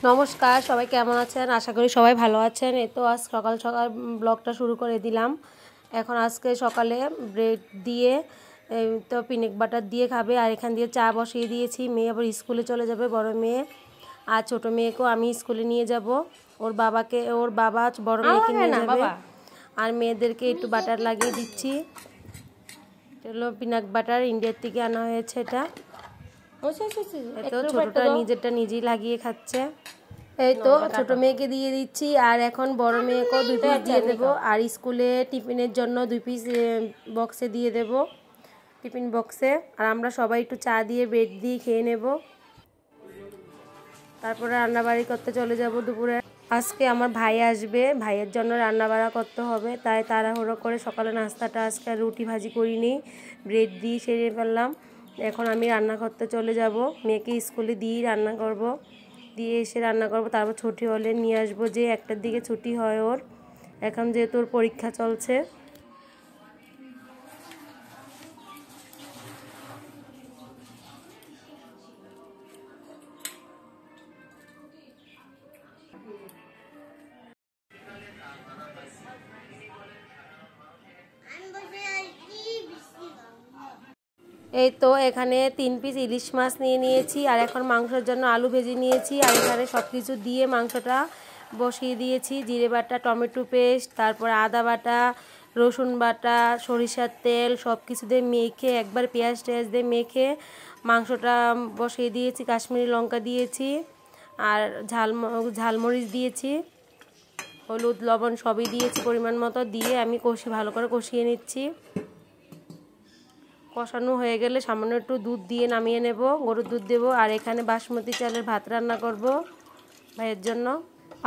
নমস্কার, সবাই কেমন আছেন? আশা করি সবাই ভালো আছেন। এই তো আজ সকাল সকাল ব্লগটা শুরু করে দিলাম। এখন আজকে সকালে ব্রেড দিয়ে তো পিনাট বাটার দিয়ে খাবে, আর এখান দিয়ে চা বসিয়ে দিয়েছি। মেয়ে আবার স্কুলে চলে যাবে, বড় মেয়ে, আর ছোট মেয়েকেও আমি স্কুলে নিয়ে যাব। ওর বাবা বড় মেয়েকে নিয়ে যাবে, আর মেয়েদেরকে একটু বাটার লাগিয়ে দিচ্ছি। এটা হলো পিনাট বাটার, ইন্ডিয়ার থেকে আনা হয়েছে। এটা তো ছোটটা নিজেরটা নিজেই লাগিয়ে খাচ্ছে। এই তো ছোট মেয়েকে দিয়ে দিচ্ছি, আর এখন বড় মেয়েকেও 2 পিস দিয়ে দেবো, আর স্কুলে টিফিনের জন্য 2 পিস বক্সে দিয়ে দেব, টিফিন বক্সে। আর আমরা সবাই একটু চা দিয়ে ব্রেড দিয়ে খেয়ে নেব, তারপরে রান্নাবাড়ি করতে চলে যাব দুপুরে। আজকে আমার ভাই আসবে, ভাইয়ের জন্য রান্নাবাড়া করতে হবে, তাই তাড়াহুড়ো করে সকালে নাস্তাটা আজকে রুটি ভাজি করিনি, ব্রেড দিয়ে সেরে ফেললাম। এখন আমি রান্না করতে চলে যাব, মেয়েকে স্কুলে দিয়েই রান্না করব, দিয়ে এসে রান্না করব। তারপর ছুটি হলে নিয়ে আসবো, যে 1টার দিকে ছুটি হয় ওর, এখন যেহেতু ওর পরীক্ষা চলছে। এই তো এখানে 3 পিস ইলিশ মাছ নিয়ে নিয়েছি, আর এখন মাংসের জন্য আলু ভেজে নিয়েছি, আর এখানে সব কিছু দিয়ে মাংসটা বসিয়ে দিয়েছি। জিরে বাটা, টমেটো পেস্ট, তারপর আদা বাটা, রসুন বাটা, সরিষার তেল, সব কিছু দিয়ে মেখে, একবার পেঁয়াজ টেয়াজ দিয়ে মেখে মাংসটা বসিয়ে দিয়েছি। কাশ্মীরি লঙ্কা দিয়েছি, আর ঝালমরিচ দিয়েছি, হলুদ লবণ সবই দিয়েছি পরিমাণ মতো, দিয়ে আমি ভালো করে কষিয়ে নিচ্ছি। কষানো হয়ে গেলে সামান্য একটু দুধ দিয়ে নামিয়ে নেব, গরুর দুধ দেব। আর এখানে বাসমতি চালের ভাত রান্না করব ভাইয়ের জন্য।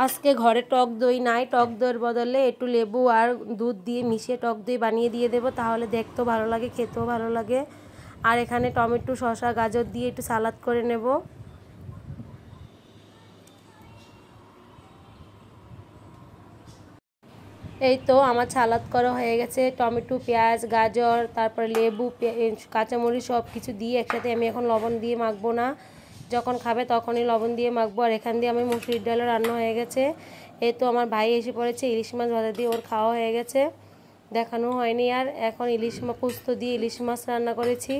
আজকে ঘরে টক দই নাই, টক দইয়ের বদলে একটু লেবু আর দুধ দিয়ে মিশিয়ে টক দই বানিয়ে দিয়ে দেব, তাহলে দেখতেও ভালো লাগে, খেতেও ভালো লাগে। আর এখানে টমেটো, শসা, গাজর দিয়ে একটু সালাদ করে নেব। এই তো আমার সালাদ করা হয়ে গেছে, টমেটো, পেঁয়াজ, গাজর, তারপরে লেবু, কাঁচামরিচ সব কিছু দিয়ে একসাথে। আমি এখন লবণ দিয়ে মাখবো না, যখন খাবে তখনই লবণ দিয়ে মাখবো। আর এখান দিয়ে আমি মুসুরির ডালও রান্না হয়ে গেছে। এই তো আমার ভাই এসে পড়েছে, ইলিশ মাছ ভাজা দিয়ে ওর খাওয়া হয়ে গেছে, দেখানো হয়নি। আর এখন পোস্ত দিয়ে ইলিশ মাছ রান্না করেছি,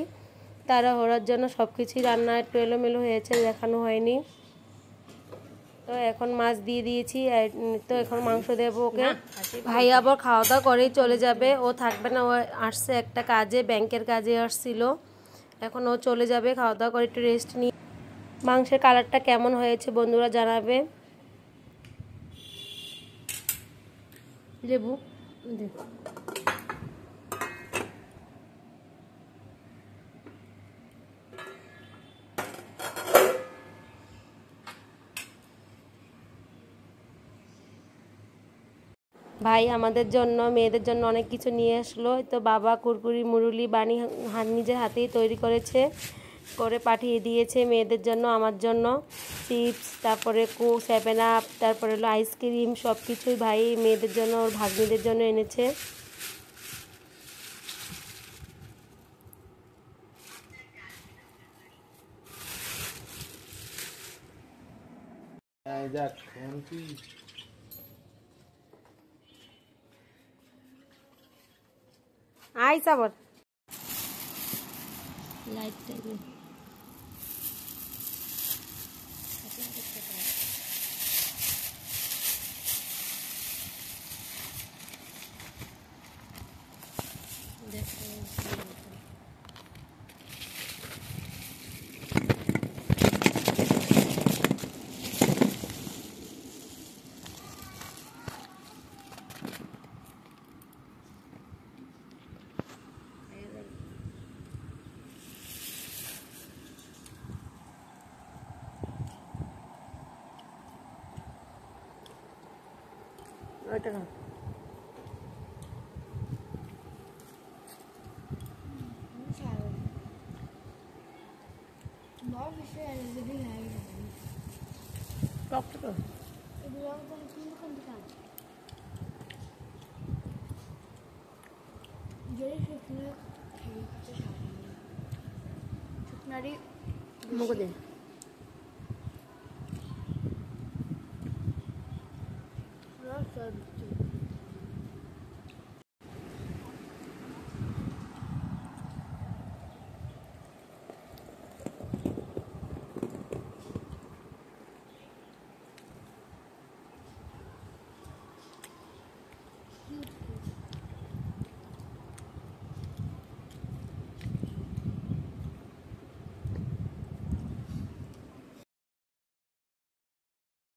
তাড়াহুড়োর জন্য সব কিছুই রান্না একটু এলোমেলো হয়েছে, দেখানো হয়নি। তো এখন মাছ দিয়ে দিয়েছি, তো এখন মাংস দেবো ওকে। ভাই আবার খাওয়া দাওয়া করেই চলে যাবে, ও থাকবে না, ও আসছে একটা কাজে, ব্যাংকের কাজে আসছিল, এখন ও চলে যাবে। খাওয়া দাওয়া করে একটু রেস্ট নিয়ে। মাংসের কালারটা কেমন হয়েছে বন্ধুরা জানাবে। লেবু ভাই আমাদের জন্য, মেয়েদের জন্য অনেক কিছু নিয়ে আসলো। তো বাবা কুরকুরি মুরুলি বানিয়ে নিজের হাতেই তৈরি করে পাঠিয়ে দিয়েছে মেয়েদের জন্য, আমার জন্য চিপস, তারপরে 7 আপ, তারপরে হলো আইসক্রিম, সব কিছুই ভাই মেয়েদের জন্য, ওর ভাগ্নিদের জন্য এনেছে। আইস আবার লাইট টাইমে ওইটা না। শুকনারি মুখ দে। আর